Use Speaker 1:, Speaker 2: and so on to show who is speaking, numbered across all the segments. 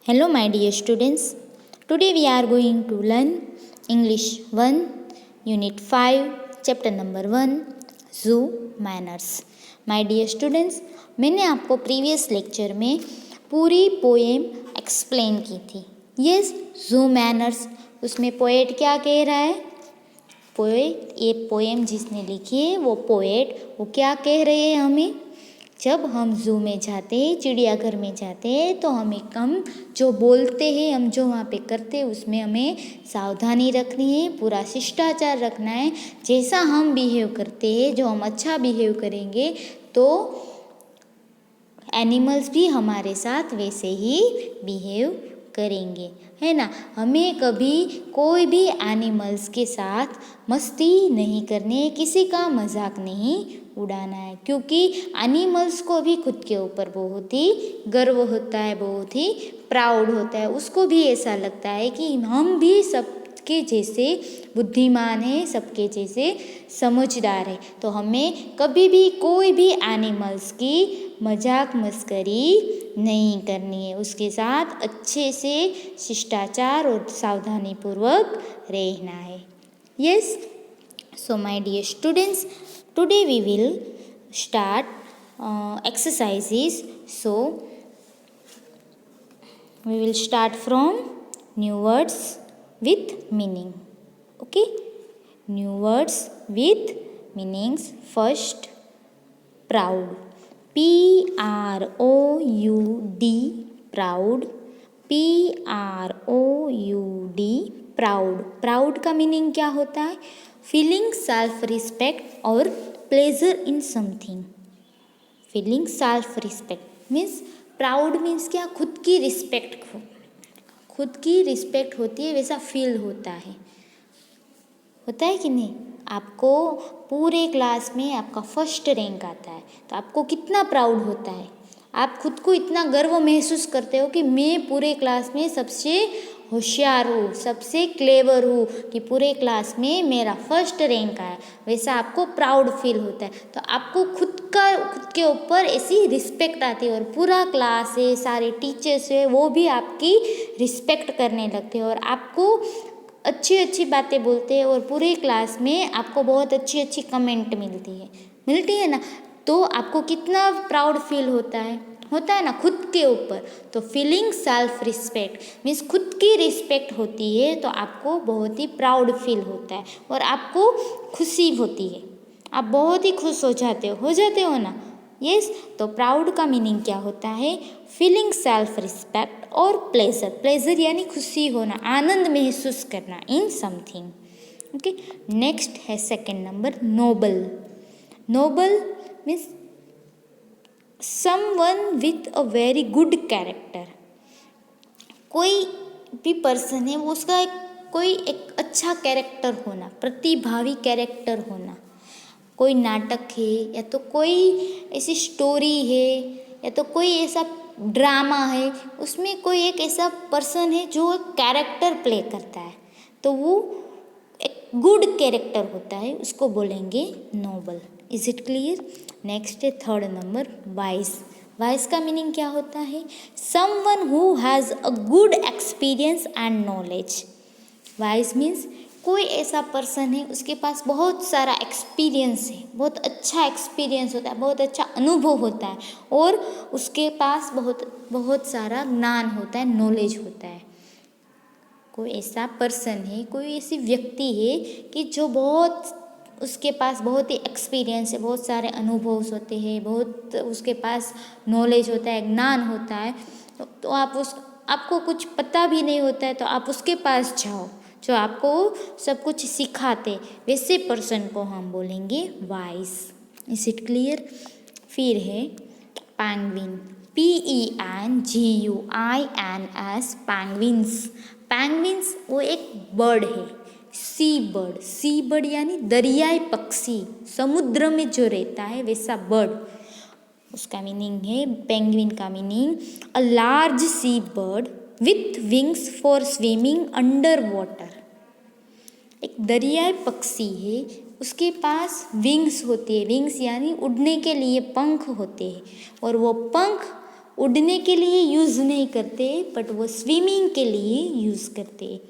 Speaker 1: Hello, my dear students. Today we are going to learn English 1, Unit 5, Chapter number 1, Zoo Manners. My dear students, मैंने आपको previous lecture में पूरी poem explain की थी. Yes, जू manners. उसमें poet क्या कह रहा है? पोएट, ये पोएम जिसने लिखी है वो पोएट, वो क्या कह रहे हैं हमें? जब हम ज़ू में जाते हैं, चिड़ियाघर में जाते हैं, तो हम जो बोलते हैं, हम जो वहाँ पे करते हैं, उसमें हमें सावधानी रखनी है, पूरा शिष्टाचार रखना है. जैसा हम बिहेव करते हैं, जो हम अच्छा बिहेव करेंगे, तो एनिमल्स भी हमारे साथ वैसे ही बिहेव करेंगे, है ना. हमें कभी कोई भी एनिमल्स के साथ मस्ती नहीं करनी है, किसी का मजाक नहीं उड़ाना है, क्योंकि एनिमल्स को भी खुद के ऊपर बहुत ही गर्व होता है, बहुत ही प्राउड होता है. उसको भी ऐसा लगता है कि हम भी सबके जैसे बुद्धिमान हैं, सबके जैसे समझदार है. तो हमें कभी भी कोई भी एनिमल्स की मजाक मस्करी नहीं करनी है, उसके साथ अच्छे से शिष्टाचार और सावधानीपूर्वक रहना है. Yes, so my dear students, today we will start exercises. So we will start from new words with meaning. Okay, new words with meanings. First, proud. P-R-O-U-D, proud. P-R-O-U-D, proud. Proud का meaning क्या होता है? Feeling self respect और pleasure in something. Feeling self respect means, proud means क्या? खुद की respect, खुद की रिस्पेक्ट होती है, वैसा फील होता है कि नहीं? आपको पूरे क्लास में आपका फर्स्ट रैंक आता है, तो आपको कितना प्राउड होता है? आप खुद को इतना गर्व महसूस करते हो कि मैं पूरे क्लास में सबसे होशियार हूँ, सबसे क्लेवर हूँ, कि पूरे क्लास में मेरा फर्स्ट रैंक आया. वैसा आपको प्राउड फील होता है. तो आपको खुद के ऊपर ऐसी रिस्पेक्ट आती है, और पूरा क्लास है, सारे टीचर्स है, वो भी आपकी रिस्पेक्ट करने लगते हैं, और आपको अच्छी अच्छी बातें बोलते हैं, और पूरे क्लास में आपको बहुत अच्छी अच्छी कमेंट मिलती है ना. तो आपको कितना प्राउड फील होता है ना खुद के ऊपर. तो फीलिंग सेल्फ रिस्पेक्ट मीन्स खुद की रिस्पेक्ट होती है, तो आपको बहुत ही प्राउड फील होता है, और आपको खुशी होती है, आप बहुत ही खुश हो जाते हो ना. यस, तो प्राउड का मीनिंग क्या होता है? फीलिंग सेल्फ रिस्पेक्ट और प्लेजर. प्लेजर यानी खुशी होना, आनंद महसूस करना इन समथिंग. ओके, नेक्स्ट है सेकंड नंबर, noble. Noble means someone with a very good character. कोई भी पर्सन है, वो उसका कोई एक अच्छा कैरेक्टर होना, प्रतिभावी कैरेक्टर होना. कोई नाटक है, या तो कोई ऐसी स्टोरी है, या तो कोई ऐसा ड्रामा है, उसमें कोई एक ऐसा पर्सन है जो एक कैरेक्टर प्ले करता है, तो वो एक गुड कैरेक्टर होता है, उसको बोलेंगे noble. Is it clear? Next है थर्ड नंबर, वाइज. वाइज का मीनिंग क्या होता है? Someone who has a good experience and knowledge. Wise means कोई ऐसा पर्सन है, उसके पास बहुत सारा एक्सपीरियंस है, बहुत अच्छा एक्सपीरियंस होता है, बहुत अच्छा अनुभव होता है, और उसके पास बहुत सारा ज्ञान होता है, नॉलेज होता है. कोई ऐसा पर्सन है, कोई ऐसी व्यक्ति है कि जो उसके पास बहुत ही एक्सपीरियंस है, बहुत सारे अनुभव होते हैं, बहुत उसके पास नॉलेज होता है, ज्ञान होता है. तो आपको कुछ पता भी नहीं होता है, तो आप उसके पास जाओ, जो आपको सब कुछ सिखाते, वैसे पर्सन को हम बोलेंगे वाइज. Is it clear? फिर है पैंग्विन. PENGUINS, पैंग्विन्स. पैंग्विन्स वो एक बर्ड है, सी बर्ड. सी बर्ड यानी दरियाई पक्षी, समुद्र में जो रहता है वैसा बर्ड. उसका मीनिंग है, पेंगुइन का meaning, a large sea bird with wings for swimming under water. एक दरियाई पक्षी है, उसके पास विंग्स होती है. विंग्स यानी उड़ने के लिए पंख होते हैं, और वो पंख उड़ने के लिए यूज़ नहीं करते बट वो स्विमिंग के लिए यूज़ करते।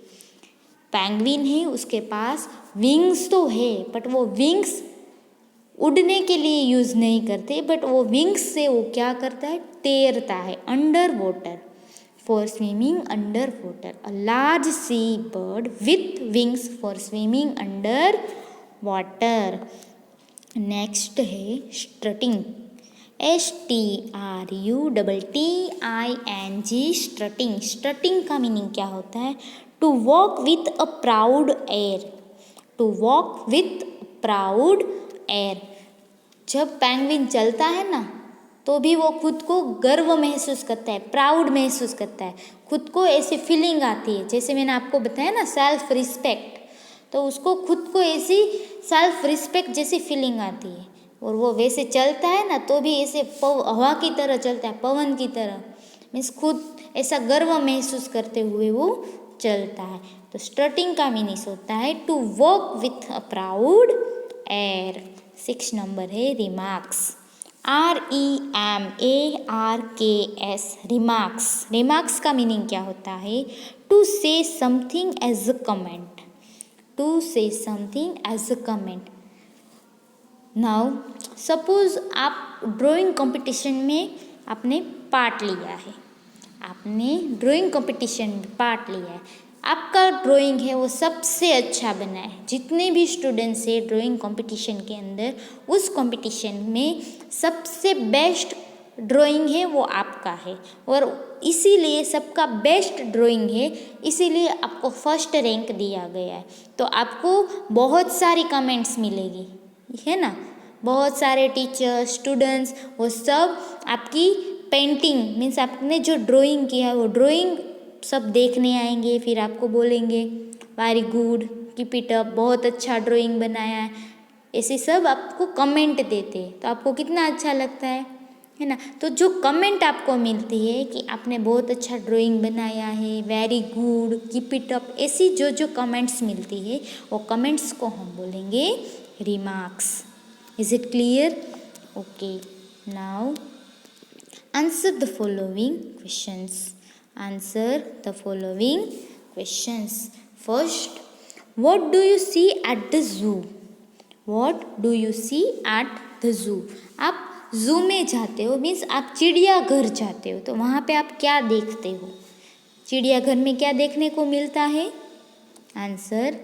Speaker 1: पेंगुइन है, उसके पास विंग्स तो है बट वो विंग्स उड़ने के लिए यूज़ नहीं करते बट वो विंग्स से वो क्या करता है, तैरता है under water, for swimming under water. A large sea bird with wings for swimming under water. Next है स्ट्रटिंग, STRUTTING, स्ट्रटिंग। स्ट्रटिंग का मीनिंग क्या होता है, to walk with a proud air, to walk with proud air. जब penguin चलता है ना तो भी वो खुद को गर्व महसूस करता है, प्राउड महसूस करता है, खुद को ऐसी फीलिंग आती है, जैसे मैंने आपको बताया ना सेल्फ रिस्पेक्ट, तो उसको खुद को ऐसी सेल्फ रिस्पेक्ट जैसी फीलिंग आती है। और वो वैसे चलता है ना तो भी ऐसे हवा की तरह चलता है, पवन की तरह, मीन्स खुद ऐसा गर्व महसूस करते हुए वो चलता है। तो स्ट्रटिंग का मीनिंग होता है to walk with a proud air. 6 number है रिमार्क्स, REMARKS, रिमार्क्स। रिमार्क्स का मीनिंग क्या होता है, to say something as a comment, to say something as a comment. Now suppose आप ड्राइंग कंपटीशन में आपने पार्ट लिया है, आपने ड्राइंग कंपटीशन में पार्ट लिया है, आपका ड्राइंग है वो सबसे अच्छा बना है, जितने भी स्टूडेंट्स है ड्राइंग कंपटीशन के अंदर, उस कंपटीशन में सबसे बेस्ट ड्राइंग है वो आपका है, और इसीलिए सबका बेस्ट ड्राइंग है, इसीलिए आपको फर्स्ट रैंक दिया गया है। तो आपको बहुत सारी कमेंट्स मिलेगी, है ना, बहुत सारे टीचर्स, स्टूडेंट्स, वो सब आपकी पेंटिंग मीन्स आपने जो ड्राइंग किया है वो ड्राइंग सब देखने आएंगे, फिर आपको बोलेंगे very good, keep it up, बहुत अच्छा ड्राइंग बनाया है, ऐसे सब आपको कमेंट देते हैं। तो आपको कितना अच्छा लगता है ना। तो जो कमेंट आपको मिलती है कि आपने बहुत अच्छा ड्राइंग बनाया है, very good, keep it up, ऐसी जो जो कमेंट्स मिलती है वो कमेंट्स को हम बोलेंगे remarks. Is it clear? Okay, now answer the following questions, answer the following questions. First, what do you see at the zoo, what do you see at the zoo. आप जू में जाते हो मीन्स आप चिड़ियाघर जाते हो, तो वहाँ पे आप क्या देखते हो, चिड़ियाघर में क्या देखने को मिलता है? Answer,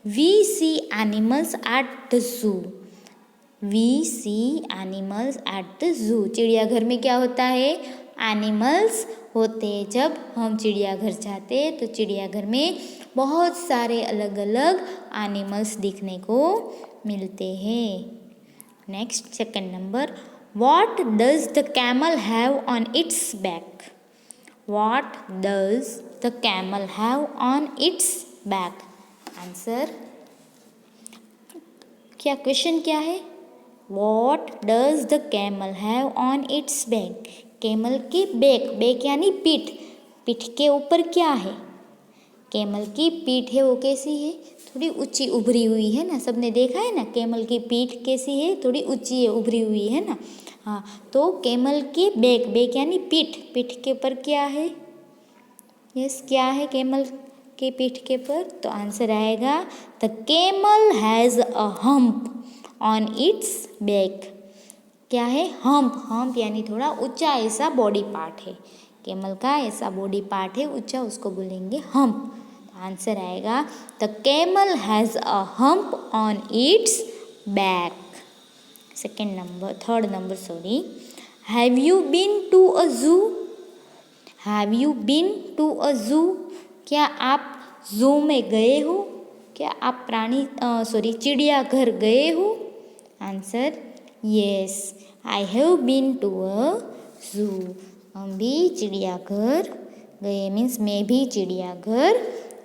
Speaker 1: we see animals at the zoo, we see animals at the zoo. चिड़ियाघर में क्या होता है? एनिमल्स होते हैं। जब हम चिड़ियाघर जाते हैं तो चिड़ियाघर में बहुत सारे अलग अलग एनिमल्स दिखने को मिलते हैं। Next, second number, what does the camel have on its back, what does the camel have on its back. Answer, क्या क्वेश्चन क्या है? What does the camel have on its back? Camel के back, back यानी पीठ, पीठ के ऊपर क्या है? कैमल की पीठ है वो कैसी है? थोड़ी ऊंची उभरी हुई है ना, सबने देखा है ना, कैमल की पीठ कैसी है? थोड़ी ऊंची है, उभरी हुई है ना। हाँ, तो कैमल के बैक, बैक यानी पीठ, पीठ के ऊपर क्या है? यस, क्या है कैमल के पीठ के ऊपर? तो आंसर आएगा, the camel has a hump on its back. क्या है? हम्प, हम्प यानी थोड़ा ऊंचा ऐसा बॉडी पार्ट है, कैमल का ऐसा बॉडी पार्ट है ऊंचा, उसको बोलेंगे हम्प। आंसर आएगा, the camel has a hump on its back. Second number, third number sorry, have you been to a zoo, have you been to a zoo. क्या आप जू में गए हो? क्या आप चिड़ियाघर गए हो? Answer, yes, I have been to a zoo. हम भी चिड़ियाघर गए, मीन्स मैं भी चिड़ियाघर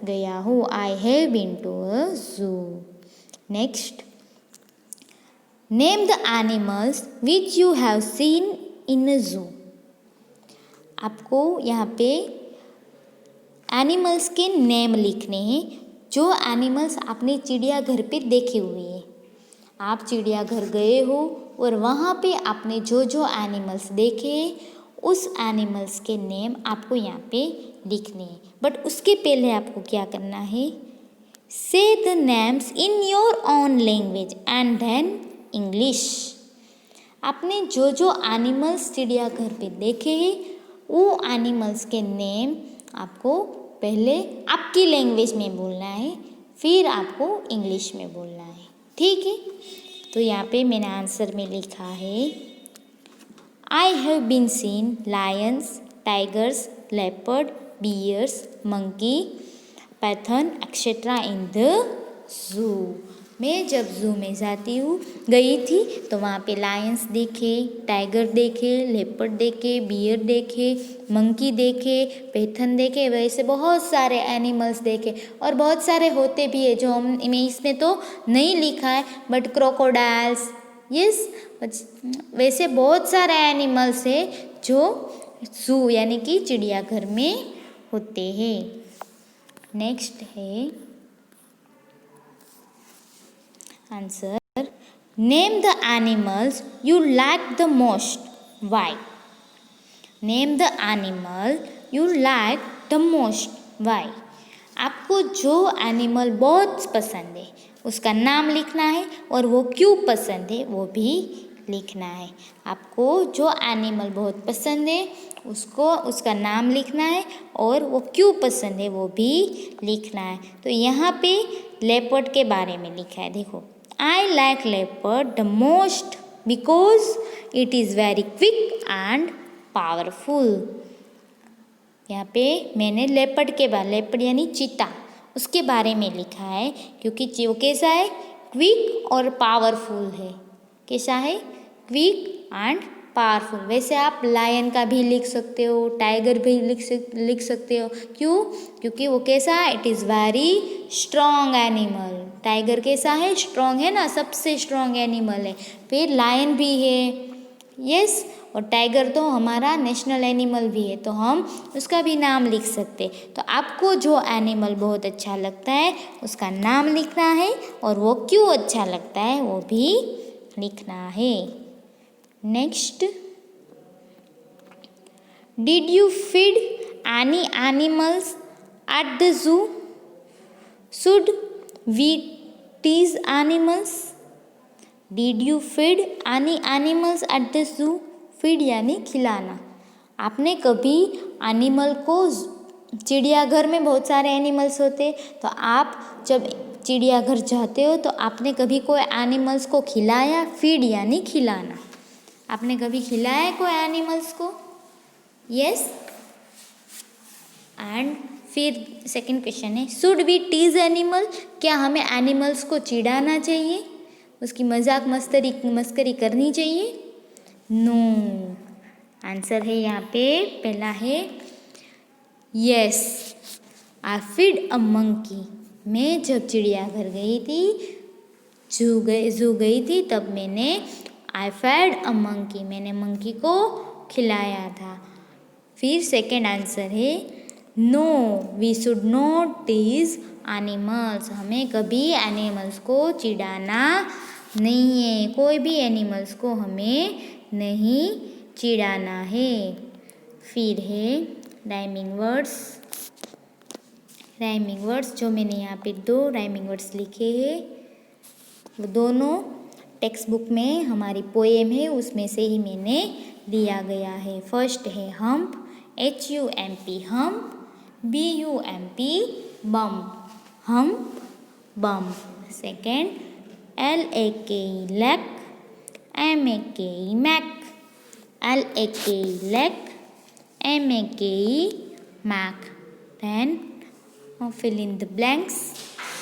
Speaker 1: गया हूँ, I have been to a zoo. Next, name the animals which you have seen in a zoo. आपको यहाँ पे एनिमल्स के नेम लिखने हैं, जो एनिमल्स आपने चिड़ियाघर पे देखे हुए हैं। आप चिड़ियाघर गए हो और वहाँ पे आपने जो जो एनिमल्स देखे उस एनिमल्स के नेम आपको यहाँ पे लिखने हैं। बट उसके पहले आपको क्या करना है, say the names in your own language and then English. आपने जो जो एनिमल्स चिड़ियाघर पे देखे हैं वो एनिमल्स के नेम आपको पहले आपकी लैंग्वेज में बोलना है, फिर आपको इंग्लिश में बोलना है, ठीक है। तो यहाँ पे मैंने आंसर में लिखा है, I have been seen lions, tigers, leopard, bears, monkey, python etcetera in the zoo. मैं जब जू में गई थी तो वहाँ पे लायंस देखे, टाइगर देखे, लेपर्ड देखे, बियर देखे, मंकी देखे, पैथन देखे, वैसे बहुत सारे एनिमल्स देखे। और बहुत सारे होते भी है जो मैं इसमें तो नहीं लिखा है, बट क्रोकोडाइल्स, यस, वैसे बहुत सारे एनिमल्स है जो जू यानी कि चिड़ियाघर में होते हैं। नेक्स्ट है answer, name the animals you like the most, why. Name the animal you like the most, why. आपको जो एनिमल बहुत पसंद है उसका नाम लिखना है और वो क्यों पसंद है वो भी लिखना है। आपको जो एनिमल बहुत पसंद है उसका नाम लिखना है और वो क्यों पसंद है वो भी लिखना है। तो यहाँ पे लेपर्ड के बारे में लिखा है, देखो, I like leopard the most because it is very quick and powerful. यहाँ पे मैंने लेपर्ड यानी चीता, उसके बारे में लिखा है क्योंकि वो कैसा है, क्विक और पावरफुल है। कैसा है, क्विक एंड पावरफुल। वैसे आप लायन का भी लिख सकते हो, टाइगर भी लिख सकते हो। क्यों, क्योंकि वो कैसा है, it is very strong animal. Tiger कैसा है, स्ट्रॉन्ग है ना, सबसे स्ट्रॉन्ग एनिमल है। फिर लायन भी है, यस, और टाइगर तो हमारा नेशनल एनिमल भी है, तो हम उसका भी नाम लिख सकते। तो आपको जो एनिमल बहुत अच्छा लगता है उसका नाम लिखना है और वो क्यों अच्छा लगता है वो भी लिखना है। Next, did you feed any animals at the zoo, should we tease animals. Did you feed any animals at the zoo, feed यानी खिलाना। आपने कभी एनिमल को, चिड़ियाघर में बहुत सारे एनिमल्स होते, तो आप जब चिड़ियाघर जाते हो तो आपने कभी कोई एनिमल्स को खिलाया, फीड यानी खिलाना। आपने कभी खिलाया है कोई एनिमल्स को, यस। एंड फिर सेकंड क्वेश्चन है, शुड वी टीज एनिमल, क्या हमें एनिमल्स को चिढ़ाना चाहिए, उसकी मजाक मस्करी करनी चाहिए। नो, आंसर है यहाँ पे पहला है yes, I feed a monkey. मैं जब चिड़ियाघर गई थी, जू गई थी, तब मैंने आई फेड अ मंकी, मैंने मंकी को खिलाया था। फिर सेकेंड आंसर है no, we should not tease animals, हमें कभी एनिमल्स को चिढ़ाना नहीं है, कोई भी एनिमल्स को हमें नहीं चिढ़ाना है। फिर है राइमिंग वर्ड्स, जो मैंने यहाँ पे 2 राइमिंग वर्ड्स लिखे हैं, वो दोनों टेक्स्ट बुक में हमारी पोएम है उसमें से ही मैंने दिया गया है। फर्स्ट है hump, HUMP hump, BUMP bump, hump bump. Second LAKE lake, MAKE make, LAKE lake, MAKE make. Then fill in the blanks.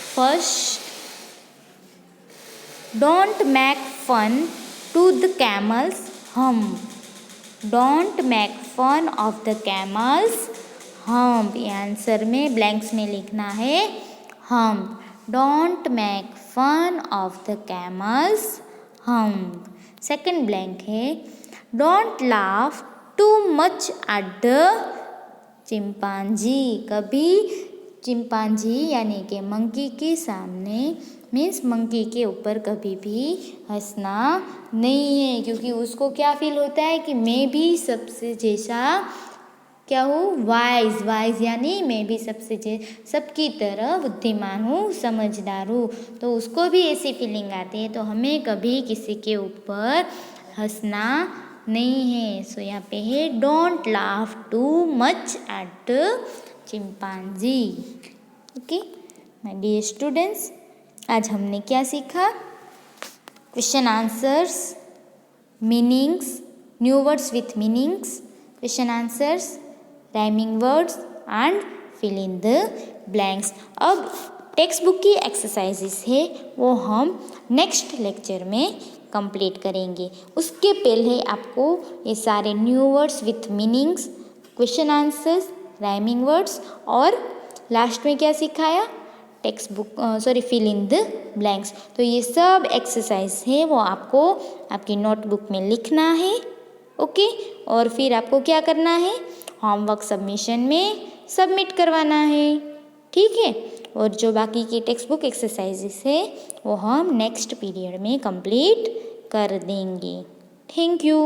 Speaker 1: First, don't make fun to the camels hump. Don't make fun of the camels hump. ये answer में blanks में लिखना है hump. Don't make fun of the camels hump. Second blank है don't laugh too much at the chimpanzee. कभी chimpanzee यानी कि monkey के सामने मीन्स मंकी के ऊपर कभी भी हंसना नहीं है, क्योंकि उसको क्या फील होता है कि मैं भी सबसे जैसा क्या हूँ, वाइज यानी मैं भी सबकी तरह बुद्धिमान हूँ, समझदार हूँ, तो उसको भी ऐसी फीलिंग आती है। तो हमें कभी किसी के ऊपर हंसना नहीं है। सो यहाँ पे है don't laugh too much at chimpanzee. Okay my dear students, आज हमने क्या सीखा? Question answers, meanings, new words with meanings, question answers, rhyming words and fill in the blanks. अब टेक्स्ट बुक की एक्सरसाइजेस है वो हम नेक्स्ट लेक्चर में कंप्लीट करेंगे। उसके पहले आपको ये सारे new words with meanings, question answers, rhyming words और लास्ट में क्या सिखाया? Textbook fill in the blanks. तो ये सब एक्सरसाइज है वो आपको आपकी नोटबुक में लिखना है। ओके, और फिर आपको क्या करना है? होमवर्क सबमिशन में सबमिट करवाना है। ठीक है, और जो बाकी की टेक्स्ट बुक एक्सरसाइजेस है वो हम नेक्स्ट पीरियड में कंप्लीट कर देंगे। Thank you.